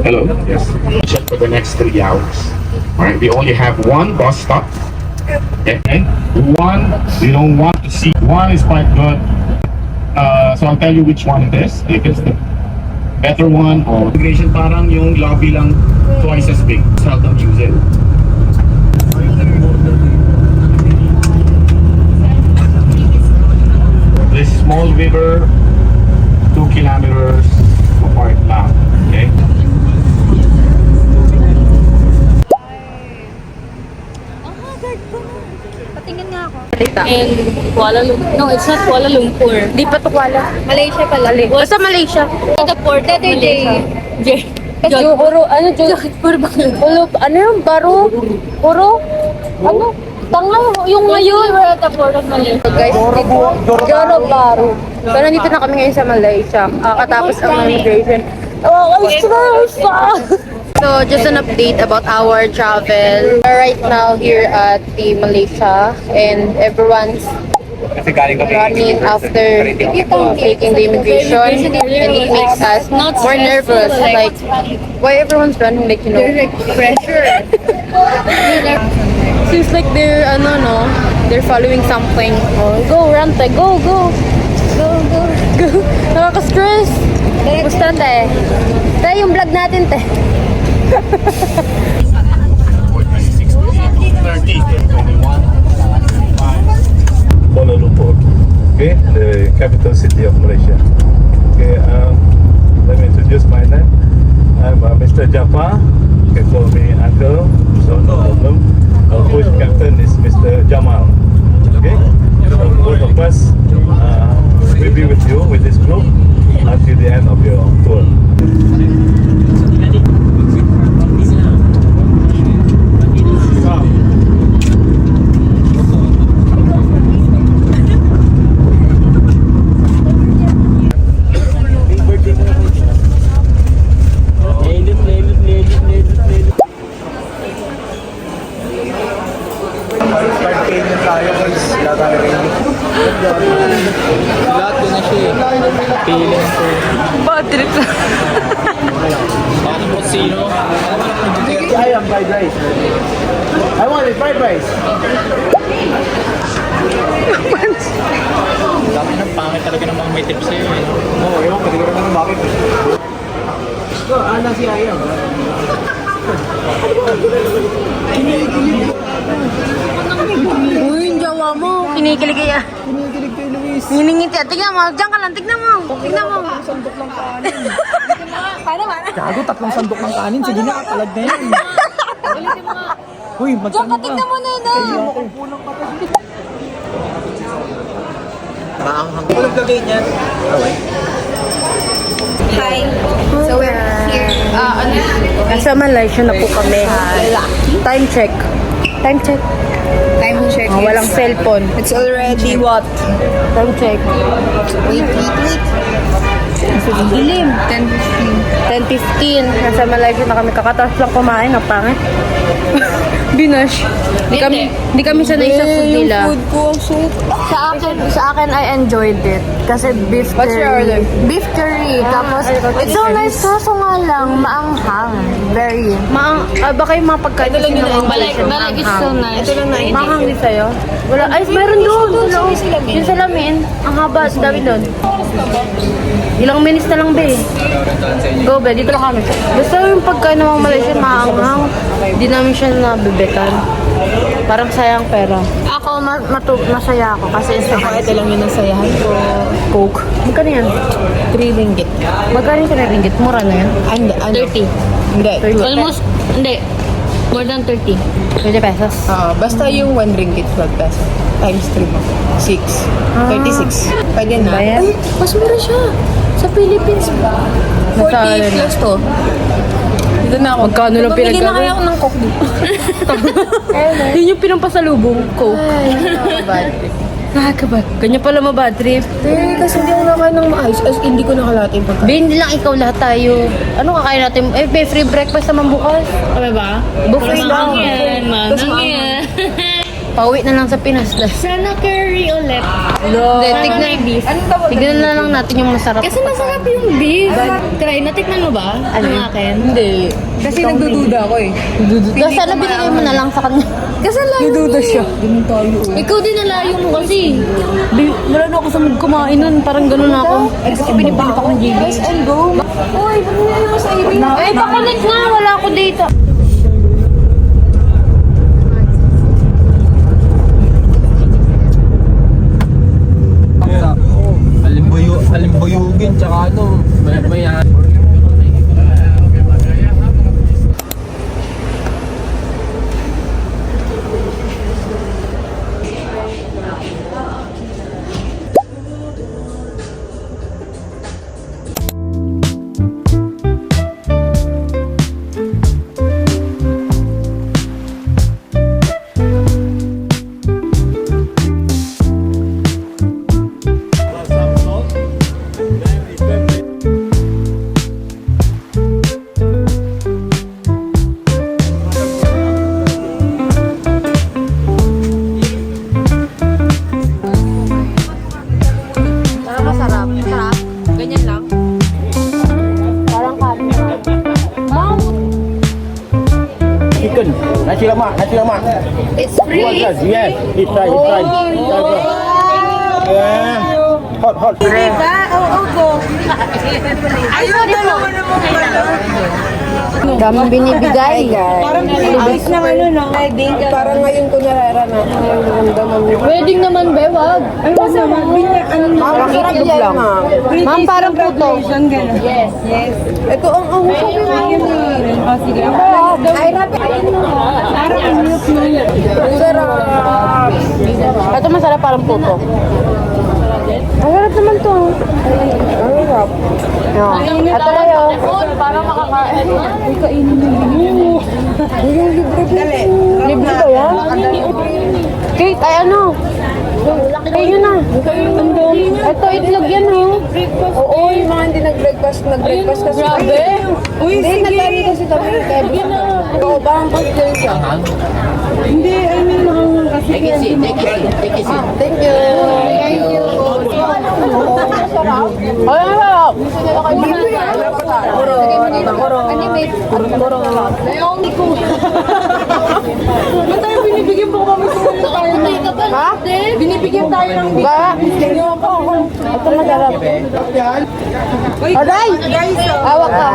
Hello. Yes. Check for the next 3 hours. All right. We only have one bus stop. Okay. One we don't want to see. One is quite good. So I'll tell you which one it is. If it's the better one or immigration, parang yung lobby lang twice as big. Seldom use it. This small river, 2 kilometers apart lang. Okay. Patingin nga ako. And Kuala Lumpur. No, it's not Kuala Lumpur. Di pa to Kuala. Malaysia pala. Basta Malaysia. Singapore, the other day. Johor, Johor Bahru. Ano yung Baro? Puro? Ano? Tanga, yung ngayon. We're at the port of Malaysia. Guys, Johor Bahru. So, nandito na kami ngayon sa Malaysia. Katapos ang immigration. Oh, I'm stressed! So, just an update about our travel. We're right now here at the Malaysia and everyone's running after taking the immigration, and it makes us more nervous. Like, why everyone's running, like, you know? Pressure. Seems like they're, they're following something. Oh, go, run, te. Go, go. Go, go. Go. Nakaka-stress. Gusto, te. Te, yung vlog natin, te. 30, 21. Kuala Lumpur, okay, the capital city of Malaysia. Okay, let me introduce my name. I'm Mr. Jafar. You can call me Uncle, so no problem. Our coach captain is Mr. Jamal. Okay, so both of us will be with you with this group until the end of your tour. Lahat ko na siya eh. Feeling ko. Bad trip. Paano mo sino? I am fried rice. I want it fried rice. Dami ng pangit talaga ng mga may tips sa'yo eh. Oo, ewan ko, hindi ko naman bakit. So, ano si Ayam? Uy, yung jawa mo. Kinikilig kaya. Kinikilig kay Luis. Niningiti. Tignan mo. Diyan ka lang. Tignan mo. Tignan mo. Sandok ng kanin. Paano? Gago, 3 sandok ng kanin. Sige na, kalag na yan. Uy, Diyan ka. Tignan mo na yun. Makukulang ka pa. Walang gagay niyan. Okay. Hi. So we're here. Nasa Malaysia na po kami. Time check. Time check. Time check. Walang cellphone. It's already what? Time check. Wait. Dilim. 10:15. 10:15. Nasa Malaysia na kami. Kakatapos lang kumain. Ang pangit. Binash. Hindi kami sanay sa food nila. Food ko, soup. Sa akin, I enjoyed it. Kasi beef curry. What's your order? Beef curry. Tapos, it's so nice. Kaso nga lang, maanghang. Very. Baka yung mga pagkain kasi ng Balak is so nice. Ito lang na maanghang din sa'yo? Wala. Ay, meron doon. Yung salamin. Ang haba. Ang dami doon. Ilang minutes na lang, be. Go, be. Dito lang kami. Basta yung pagkain ng mga Malaysian, maanghang. Hindi namin siya nabibetan. Parang sayang pera. Ako, masaya ako kasi Ito lang yung nasayahan ko. Coke. Magkano yan? 3 ringgit. Magkano yung 3 ringgit? Mura na yan? 30. Hindi. Almost, hindi. More than 30. 20 pesos. Basta yung 1 ringgit 12 pesos. Times 3 mo. 6. 36. Pwede na. Bayan? Ay, mas mura siya. Sa Philippines. 40 plus to. Dito na ako. Magkano lang Bumili na pinagkano? kaya ako ng coke dito. Yun yung pinampasalubong. Coke. Bad trip. Nakakaba. Ganyan pala mabad trip. Kasi hindi ako nakain ng maayos. As hindi ko nakalati yung pagkain. Be, hindi lang ikaw, lahat tayo. Ano kakain natin? Eh, may free breakfast naman bukas. Ano ba? Buffet lang. Tapos yan. Pauwi na lang sa Pinas. Sana curry ulit. Hindi, tignan na lang natin yung masarap. Kasi masarap yung beef. Try, natikman mo ba? Ano yung akin? Hindi. Kasi nagdududa ako eh. Sana binigay mo na lang sa kanya. Kasi layo Nagdududa mo. siya. Ganun tayo. Ikaw din nalayo mo kasi. Wala na ako sa mood kumain nun. Parang ganun ako. Kasi pinipilit ako ng JB. And go. Uy, pagmili mo sa ibig. Eh, pakulit nga. Wala ako data. Alimbuyugin, tsaka ano, may Masarap. Sarap. Ganyan lang. Parang kanin. Mom! Chicken, nasi lemak. It's You want free. that? Yes, he try. Yeah. Hot. Daming binibigay. Parang Philippines na ano, no? Wedding. Parang ngayon ko nararanasan yung naramdaman mo. Wedding naman, be, wag. Ay, masama. Parang itlog lang. Ma'am, parang puto. Yes. Ito ang ahusap yung yun eh. O, sige. Ay, rapi. Parang ang milk na yun. Sarap. Ito masarap parang puto. Ang sarap naman to. Ang sarap. Ito na yun. Para makakain. Ay, kainin mo yun. Yung libre ko. Libre ko yan? Kate, ay ano? Kayo na. Ito, itlog yan, ha? Oo, yung mga hindi nag-breakfast kasi. Grabe. Uy, hindi, nagkari kasi kami. Oo, bang kasi siya. Hindi, I mean, mahal kasi. Thank you. Thank you. Ay, ang sarap. Ba't tayo binibigyan po kami sa mga tayo na? Ha? Binibigyan tayo ng Ba? Ito masarap. Aray! Awak ka.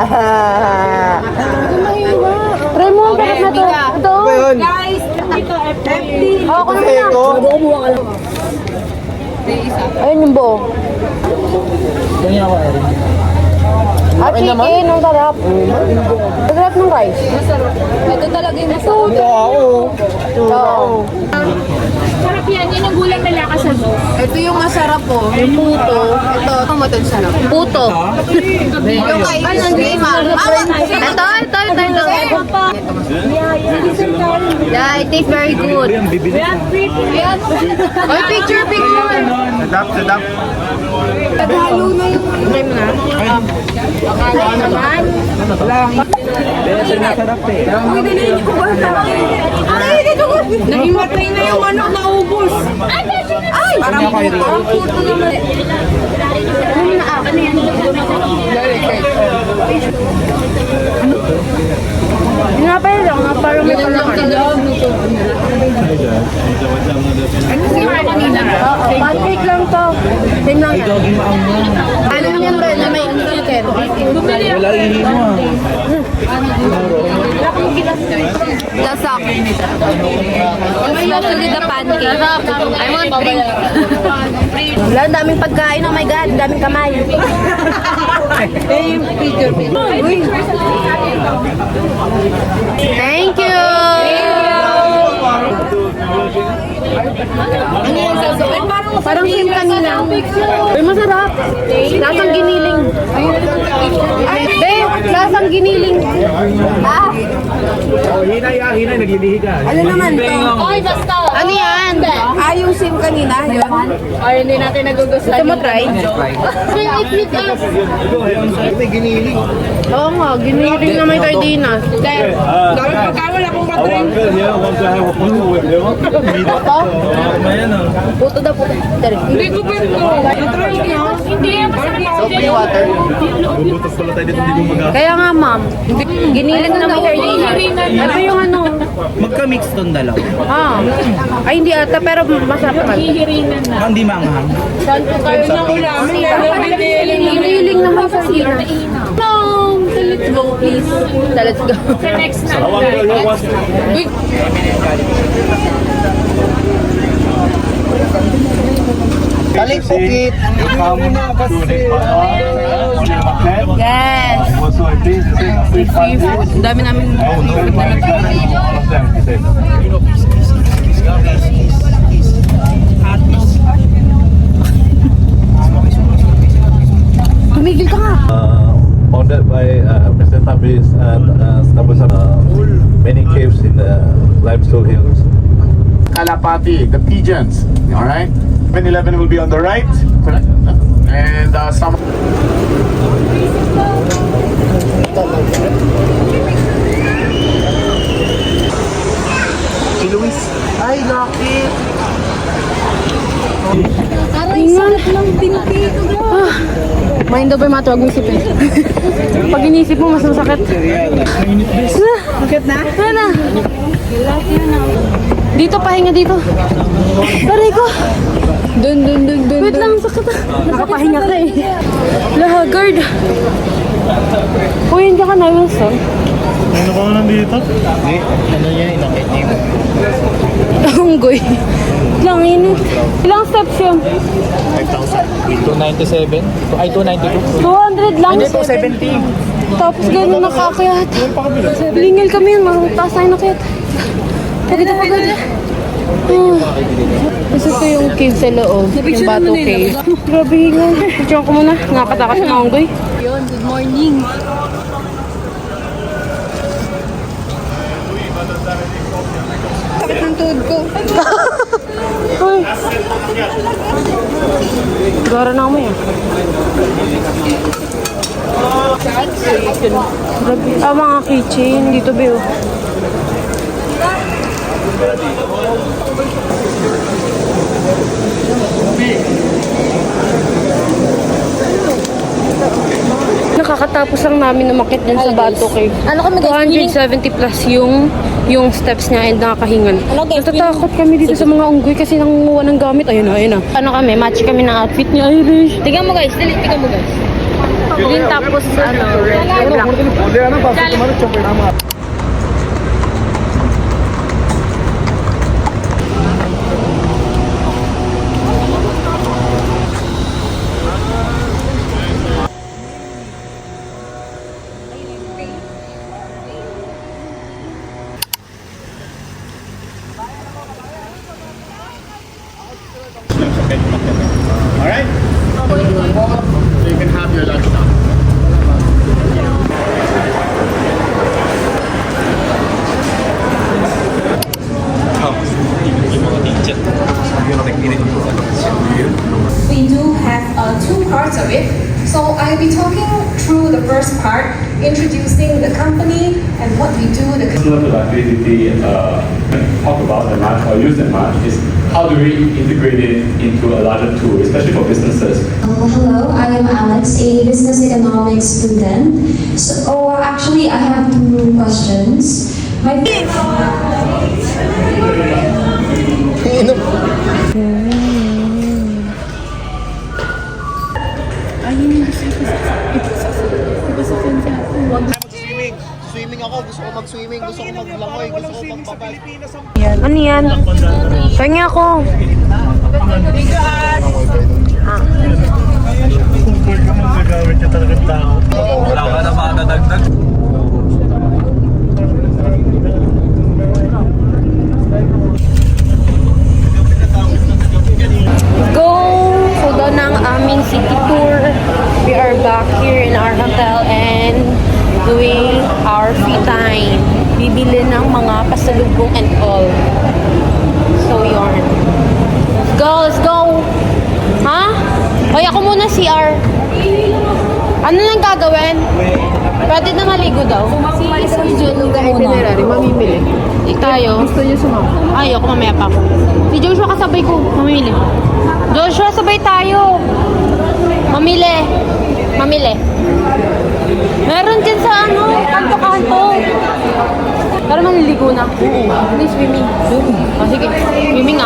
Try mo ang sarap na to. Ito. guys, ito, FD. Ako na muna. Ayun yung buo. At chicken, ang sarap. Ang sarap ng rice. Ito talaga yung masarap. Oo. Sarap yan. Yun ang gulang na lakas ano. Ito yung masarap po. Yung puto. Ito, ang matang sarap. Puto. Yung kay Lima. Ito. Yeah, it tastes very good. Oy, picture. Sedap. Naghalo na yung... Try mo na. Kaya naman. Ay, dito ko. Nahimatay na yung manok na ubos. Ay! Parang puto naman. Tinapay lang, parang may palaman. Pancake lang to. Same lang yan. Ano yan ba na may chicken? Lasak. Especially the pancake. I want drink. Wala, daming pagkain. Oh my God, daming kamay. Thank you. Ano yung sasabihin? Parang Parang sim kanina. Uy, masarap. Lasang giniling. Be, lasang giniling. Hinay, naglilihi ka. Ano naman to? Ano yan? Yung sim kanina, yun. Ay, hindi natin nagugustuhan. Gusto mo try? May giniling. Oo nga, giniling na may sardinas. Our uncle here want to have a photo with you. Puto daw, puto. Dari. Hindi ko pwede ko. Hindi yan masarap. Bubutas pala tayo dito, hindi mo Kaya nga, ma'am. Giniling na may sardinas. Ano yung ano? Magka-mix tong dalawa. Ah. Ay, hindi ata, pero masarap naman. Hihirinan na. Hindi maanghang. Giniling na may sardinas. No! So let's go, please. So, let's go. The next na. Our uncle here wants Balik bukit. come to this market. Yes. Also, I think this is free party. Ang dami namin. Oh, no, all of them, he said. Tumigil ka nga. Founded by Mr. Tabis and many caves in the limestone hills. Kalapati, the pigeons. All right. 7-Eleven will be on the right. Correct. And some. Si Luis. Ay, nakit. Mind over matter, huwag mo isipin. Pag inisip mo, mas masakit. Sakit na? Wala na. Dito, pahinga dito. Aray ko. Dun. Wait lang, sakit na. Nakapahinga ka eh. Lahagard. Uy, hindi ka na, Wilson. Ano ka nandito? Ano yan? Inakit niya yung Unggoy. Lang init. Ilang steps yun? 297? Ay, 292. 200 lang. Hindi, 270. Tapos gano'n nakakayat. Lingil kami yun, mataas tayo nakayat. Pagod. Gusto ko yung cave sa loob, yung Bato Cave. Grabe hingal. Picture ko muna, nakakatakas ng unggoy. Yun, good morning. Sakit ng tuhod ko. Uy. Gara na mo yan. Grabe. Mga keychain. Dito, Beo. Nakakatapos lang namin umakit dyan sa Bato Cave. Ano kami guys? 270 plus yung steps niya and nakakahingal. Ano, guys? Natatakot kami dito sa mga unggoy kasi nangunguha ng gamit. Ayun na. Ano kami? Match kami ng outfit ni Irish. Tingnan mo guys, tingnan mo guys. Din tapos red and black. All right. So you can have your lunch now. We do have two parts of it. So I'll be talking through the first part, introducing the company and what we do. Similar to activity talk about the match or use the match is how do we integrate it into a larger tool, especially for businesses. Hello, I am Alex, a business economics student. So actually, I have two questions. My Swimming ako. Gusto ko mag-swimming. Gusto ko maglangoy. Gusto ko magbabay. Ano yan? Pahingi ako. Kung ka magagamit niya talagang tao. Wala ka na makakadagdag. Go! mga pasalubong and all. So, yarn. Let's go! Ha? Hoy, ako muna CR. Ano nang gagawin? Pwede na maligo daw. Si Jun ka muna. Mamimili. Tayo. Gusto niyo sumama? Ayoko, mamaya pa ako. Si Joshua kasabay ko. Mamili. Joshua, sabay tayo. Mamili. Meron dyan sa kanto-kanto. Pero maliligo na. Hindi, swimming. Sige. Swimming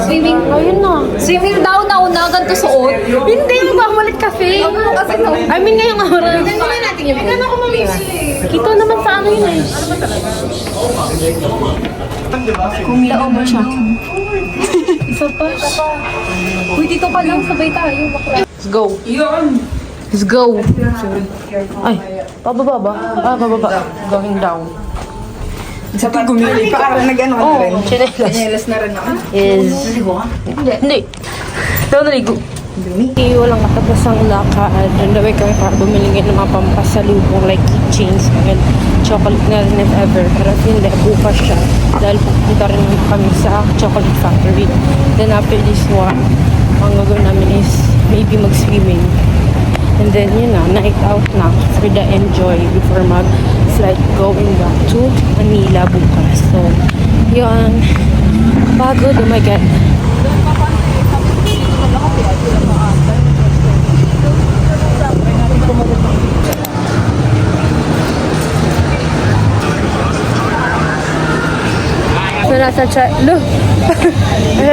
Swimming. Ayun na. Swimming daw na una, ganito suot. Hindi, magbamulit kasi. I mean, ngayong oras. Tingnan natin yung phone. Ako mamisi. Kita naman sa ano yun eh. Kumita mo siya. Isa pa. Uy, dito pa lang, sabay tayo. Let's go. Let's go. Ay, pababa ba? Pababa. Going down. Sa pag gumili pa, parang nag-ano Oh, rin. chinelas. Chinelas na rin ako. Is... Hindi. Ito naligo. Walang katapos ang lakad. And the way kami para bumili ng mga pampasalubong like keychains and chocolate na rin if ever. Pero hindi, bukas siya. Dahil pupunta rin naman kami sa chocolate factory. Then after this one, ang gagawin namin is maybe mag-swimming. And then, yun na, night out na for the enjoy before mag-flight going back to Manila bukas. So, yun. Pagod, oh my God. So, nasa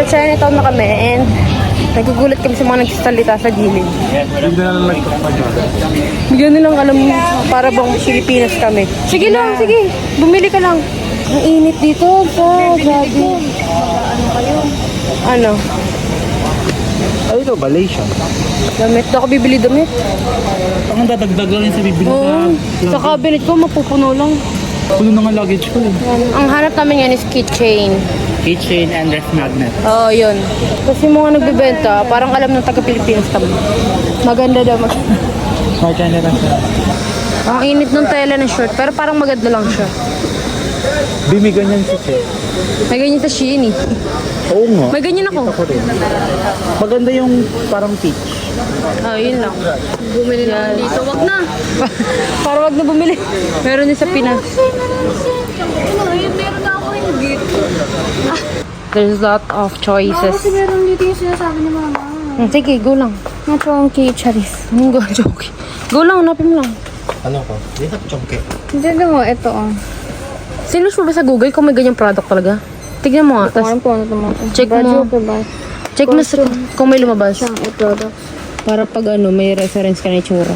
Chinatown na kami and nagugulat kami sa mga nagsasalita sa gilid. Bigyan nilang alam mo, para bang Pilipinas kami. Sige lang, sige. Bumili ka lang. Ang init dito. Grabe. Ano? Ay, ito, Malaysia. Damit. Ako bibili damit. Ang dadagdag lang yun sa bibili Oo. Sa cabinet ko, mapupuno lang. Puno na nga luggage ko eh. Ang hanap namin yan is keychain. Keychain and ref magnet. Oo, yun. Kasi mga nagbibenta, parang alam ng taga-Pilipinas kami. Maganda daw. Marcha na lang siya. Ang init ng tela ng short, pero parang maganda lang siya. May ganyan si Che. May ganyan sa Shein eh. Oo nga. May ganyan ako. Ako rin. Maganda yung parang peach. Oh, yun lang. Bumili na dito. Wag na. Para wag na bumili. Meron din sa Pinas. Meron na ako yung gift. There's a lot of choices. Kasi meron dito yung sinasabi ni mama. Sige, go lang. Chonky Charis. Go, joke. Go lang, hanapin mo lang. Ano ko? Dito, chonke. Hindi mo, ito Sinush mo ba sa Google kung may ganyang product talaga? Tignan mo nga. Tas, po ano ito mo. check mo. Check mo kung may lumabas. Ito. Para pag may reference ka na itsura.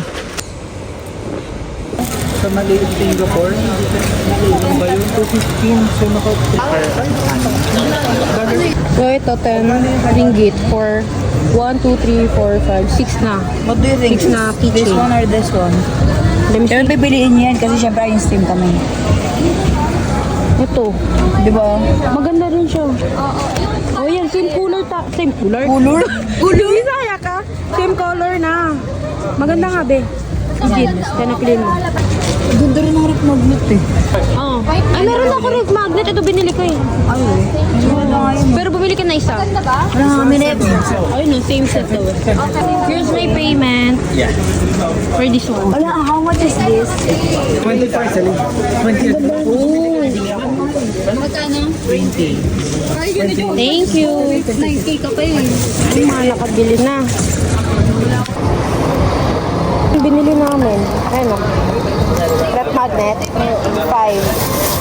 Sa maliit Singapore, ano ba yun? 215. So, So ito, 10 ringgit for 1, 2, 3, 4, 5, 6 na. What do you think? 6 na This keychain. one or this one? Kaya pipiliin niya yan kasi syempre yung stream kami. Ito. Di ba? Maganda rin siya. Oh, yan. Same color. Same color? Color? Color? Bisaya ka? Same color na. Maganda nga, be. Sige, kaya napili mo. Ganda rin ng rip magnet eh. Oh. Ay, meron ako red magnet. Ito binili ko eh. Ay, Pero bumili ka na isa. wala nga minute. Ayun, no, same set daw. Here's my payment. Yeah. For this one. Wala, how much is this? 20 parcel. 20. Magkano? 20. Thank you. 9K ka pa yun. Ay, mga nakabili na. Binili namin. Ayun o. Rep magnet. 5.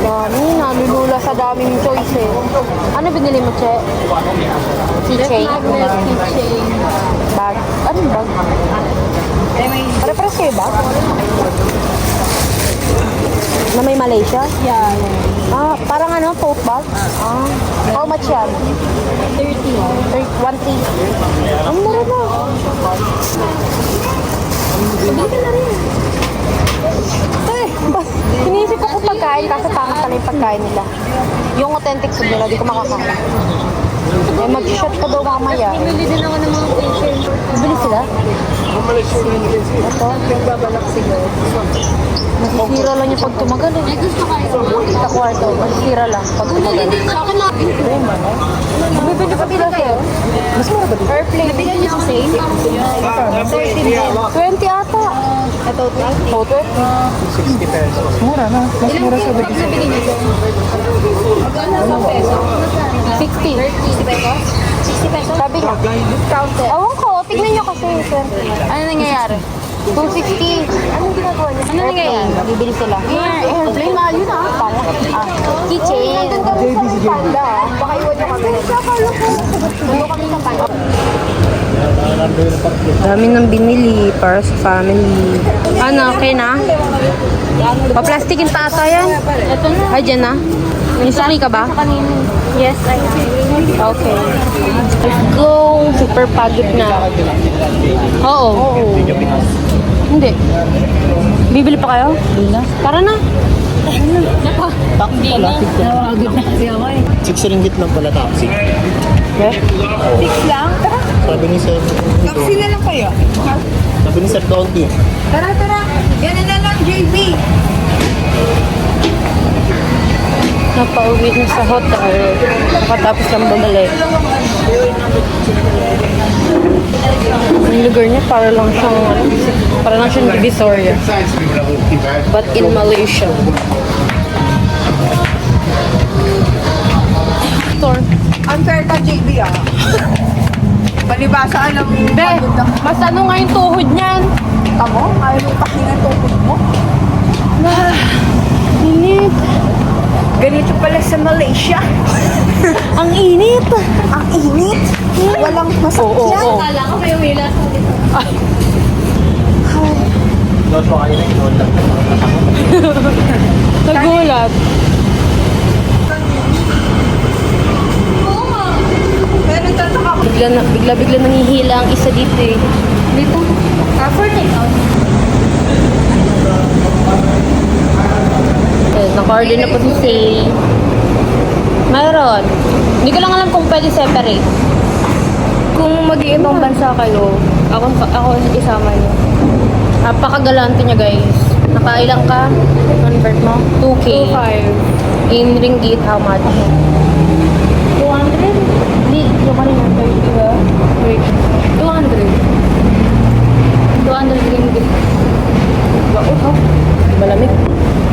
Dami. Nalulula sa daming choice eh. Ano binili mo, Che? Keychain? Keychain. Bag. Anong bag? Pare-pares kayo ba? Na may Malaysia? Yeah. Ah, parang ano, tote bag? Ah, how much yan? 30. 130. Ang mura na. Sabi ka na rin. Iniisip ko kung pagkain, kasi pangit pala yung pagkain nila. Yung authentic food nila, di ko makakain. Eh, mag-shot pa daw mamaya. Bumili din ako ng mga keychain for Bibili sila? Ito? Masisira lang yung pag tumagal eh. Sa kwarto, masisira lang pag tumagal. Bibili pa sila sir? Mas mura ba dito? Airplane. Nabili niyo sa sale? 20 ata. Ito, 60 pesos. Mura na. Mas mura sa bagay. Nabili niyo? Magkano sa peso? 60. 60 pesos? 60 pesos? Sabi niya. Discounted. Ewan ko, tignan niyo kasi sir. Ano nangyayari? 260. Anong ginagawa niya? Ano nangyayari? Bibili sila. Airplane, mahal yun ah. Keychain. Baka iwan niyo kami. Iwan kami sa panda. Dami nang binili para sa family. Ano, okay na? Pa-plastikin pa ata yan? Ito na. Ay, dyan na? Nisali ka ba? Yes, I am. Okay. Let's go. Super pagod na. Oo. Hindi. Bibili pa kayo? Hindi na. Tara na. Taxi pala. Nawagod na kasi ako eh. 6 ringgit lang pala taxi. Okay. 6 lang? Sabi ni Sir. Taxi na lang kayo. Sabi ni Sir Donky. Tara, tara. Yan na lang, JB. Napauwi na sa hotel. Nakatapos lang bumalik. Ang lugar niya para lang siyang Divisoria. But in Malaysia. Store. Unfair ka, JB ah. Palibasa, alam mo. Be, mas ano nga yung tuhod niyan? Tamo? Ayaw mo ipahinga tukod mo? Init. Ganito pala sa Malaysia. Ang init. Ang init. Walang masakyan. Oo. Kala ko may wila sa dito. Joshua kayo na inoon lang. Nagulat. Pero nagtataka ko. Bigla nangihila ang isa dito eh. Dito. For take-out. Naka-order na po si Say. Mayroon. Hindi ko lang alam kung pwede separate. Kung mag-iibang bansa kayo, ako isama niyo. Napakagalante niya guys. Nakailang ka? Convert mo? 2K. 2.5. In ringgit, how much? 200? Hindi. Yung kanina, 30 ba? Wait. 200. 200 ringgit. Wow, malamig.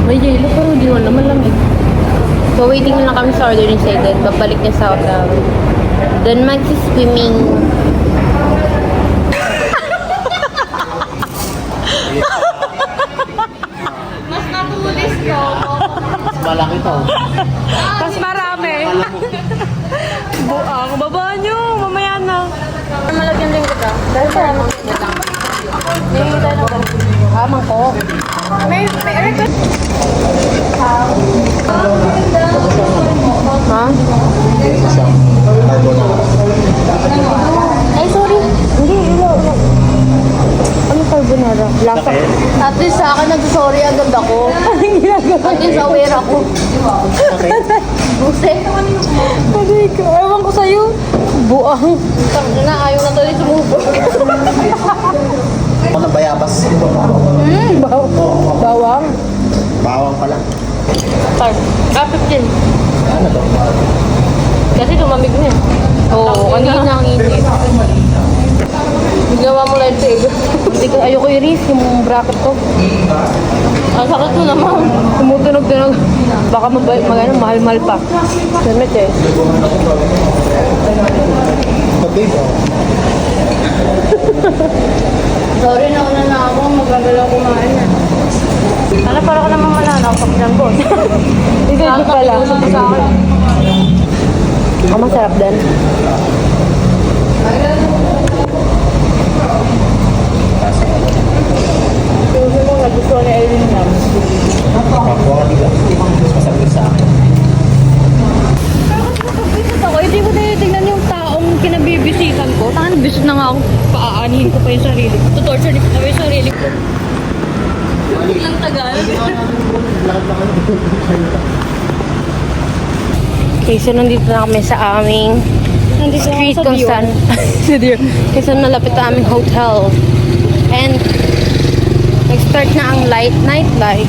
May yelo pero hindi wala malamig. So waiting lang kami sa order ni Sayden. Babalik niya sa hotel. Then mag-swimming. Mas natulis ko. Malaki to. Mas marami. Buang. Baba nyo. Mamaya na. Malagyan din kita. Dahil para makikita. Hindi tayo ng hamang ko. May request. Ha? Ay, sorry. Hindi, ilo. Ano carbonara? Lasa. At least sa akin nag-sorry agad ako. Anong ginagawa? At least aware ako. Buse. Pagay ka. Ewan ko sa'yo. Buang. Tangina na, ayaw na tuloy sumubok. Ako ng bayabas. Bawang. Bawang pala. Tar. 15. Ano to? Kasi lumamig na eh. Oo, kanina ang init. Ginawa mo lang ito. Hindi ko, ayoko i-risk yung bracket ko. Ang sakit mo naman. Tumutunog-tunog. Baka mahal-mahal pa. Damit eh. Sabi mo. Sorry na una na ako. Magagalaw kumain na. Sana para ka naman malanaw pag nanggot. Hindi pala. Sa akin. Ang masarap din. Susi mo, nagustuhan ni Eileen na. Kapwa nila. Mas masarap sa akin. Ako, hindi ko tinitingnan yung taong kinabibisitan ko. Taka nagbisit na nga ako. Paaanihin ko pa yung sarili ko. Tutorture ko pa yung sarili ko. Ilang tagal. Okay, so nandito na kami sa aming street kung saan kasi nalapit na aming hotel. And nag-start na ang nightlife.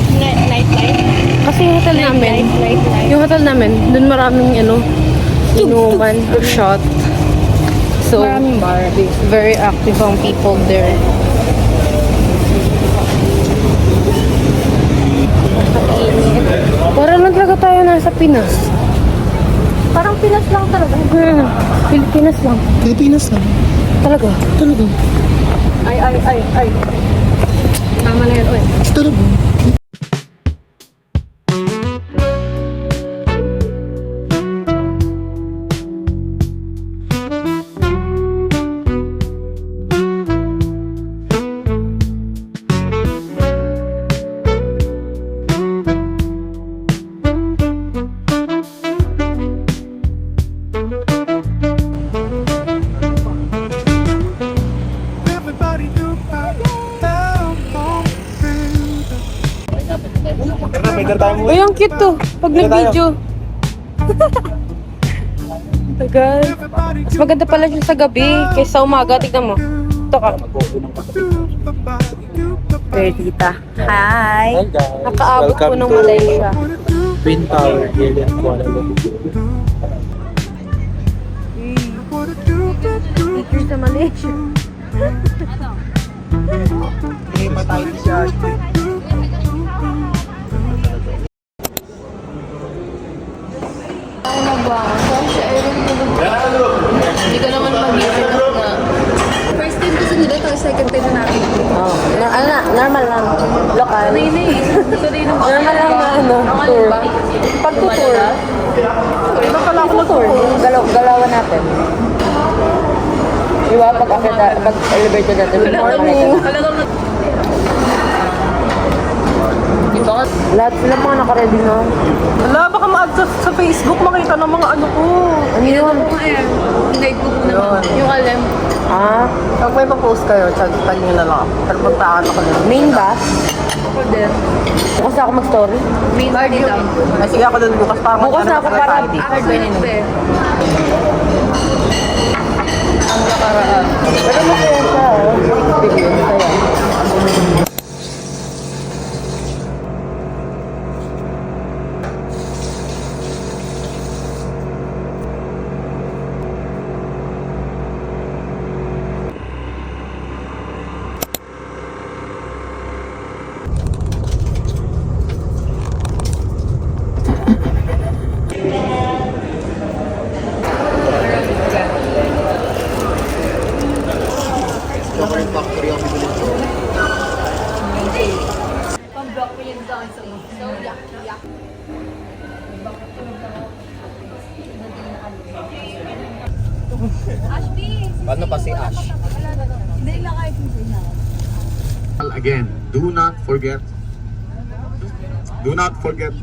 Kasi yung hotel namin, dun maraming inuman, shot. So, very active ang people there. Para lang talaga tayo nasa Pinas. Parang Pinas lang talaga. Pilipinas lang. Pilipinas lang. Talaga. Talaga. Ay. Tama na yan, oy. Talaga. Uy, ang cute to. Pag nag-video. Tagal. Mas maganda pala siya sa gabi kaysa umaga. Tignan mo. Ito ka. There, tita. Hi. Nakaabot po ng Malaysia. Twin Tower, here in Kuala Lumpur. Picture sa Malaysia. Hindi pa tayo siya. Hindi ka naman mag-iisip na. First time kasi nila, tapos second time na natin. Normal lang. Local. Normal lang na tour. Pag-tour. Iba pala ako tour. Galawan natin. Diba? Pag-elevator natin. Lahat sila mga naka-ready na. Wala, baka ma-add sa Facebook, makita ng mga ano ko. Ano yun? Guide ko po naman. Yung alam. Ah, Pag may pa-post kayo, tag nyo na lang. Pero puntaan ako na. main ba? Ako din. Bukas ako mag-story. Main dito. Ay, sige ako din bukas para Bukas na ako para After ang nakaraan. Pero masaya siya. Video, masaya. Factory ako bilhin ko. Paano pa si Ash? Again, do not forget. Do not forget.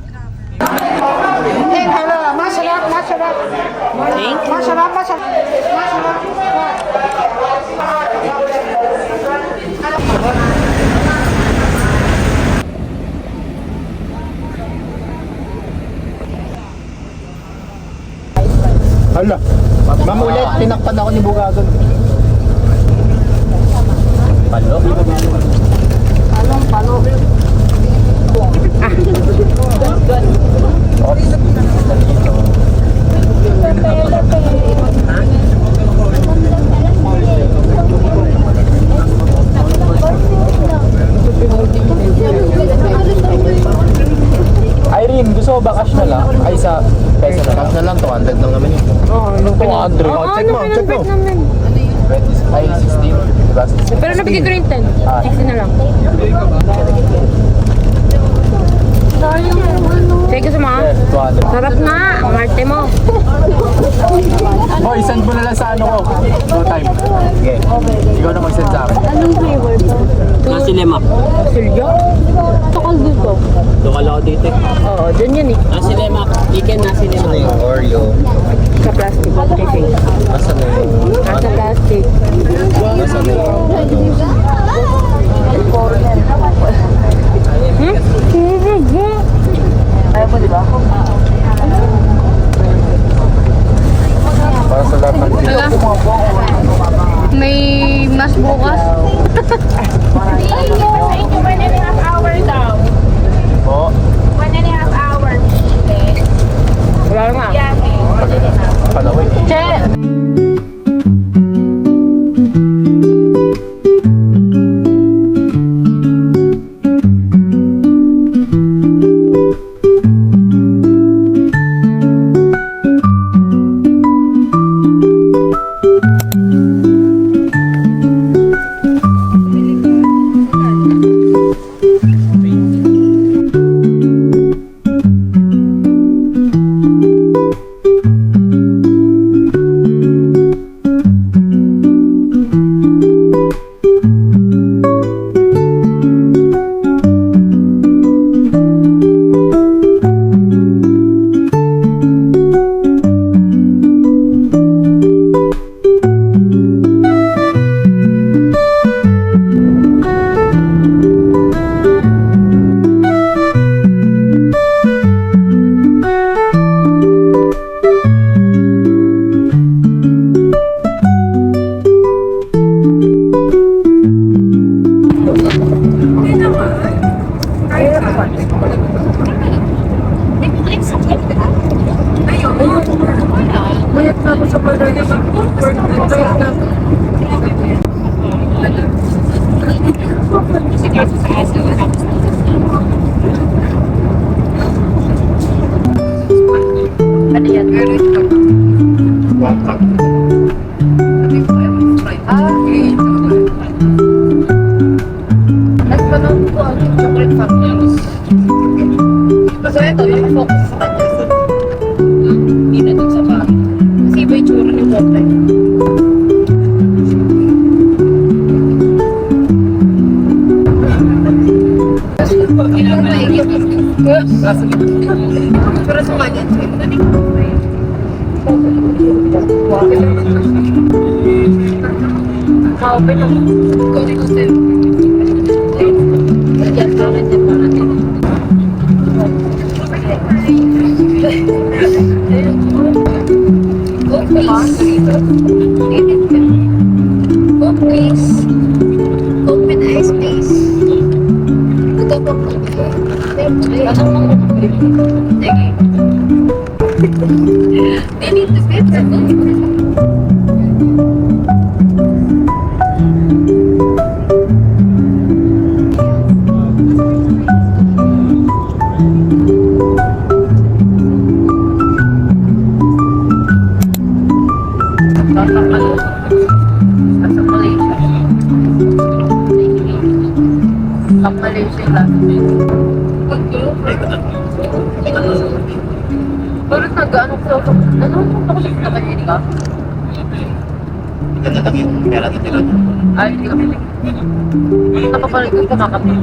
Hala. Mamulit, tinakpan ako ni Bugagon. Irene, gusto mo ba cash na lang? Ay, sa peso na lang. Cash na lang, 200 lang naman yun. Oo, 200. Check mo, check mo. Ay, 16. Diba? Pero nabigay ko rin 10. 60 na lang. Thank you so much. 200. Sarap nga, ang arte mo. Hoy, send mo na lang sa ano ko. No time. Okay. Ikaw na mag-send sa akin. Anong flavor to? Nasi lemak. Silyo? Takal dito. Lokal ako dito. Oo, dyan yan eh. Nasi lemak. Chicken nasi Ano lemak. yung Oreo? Sa plastic. Okay. Asan na yung... Nasa plastic. Asan na yung... Ayaw mo, di ba? Para sa lahat ng Wala nga. Che! Ano yan? Nagpanong ko ang chocolate factories. So ito, nakafocus sa kanya. Hindi na dun sa bahay. Kasi iba yung tsura ng chocolate. Ilang maigit. Tsura sa kanya. Open lang. Yan, parang yan, parang yan. Coke please. Coke with ice please. Ito po po. Anong mga sige. They need to fit sa Malaysia last week. Parang nag-ano ko ako. Ano ako siya na kanina ka? Ganda lang yung pera na nila. Ay, hindi kami. Napapalik ko kumakapit.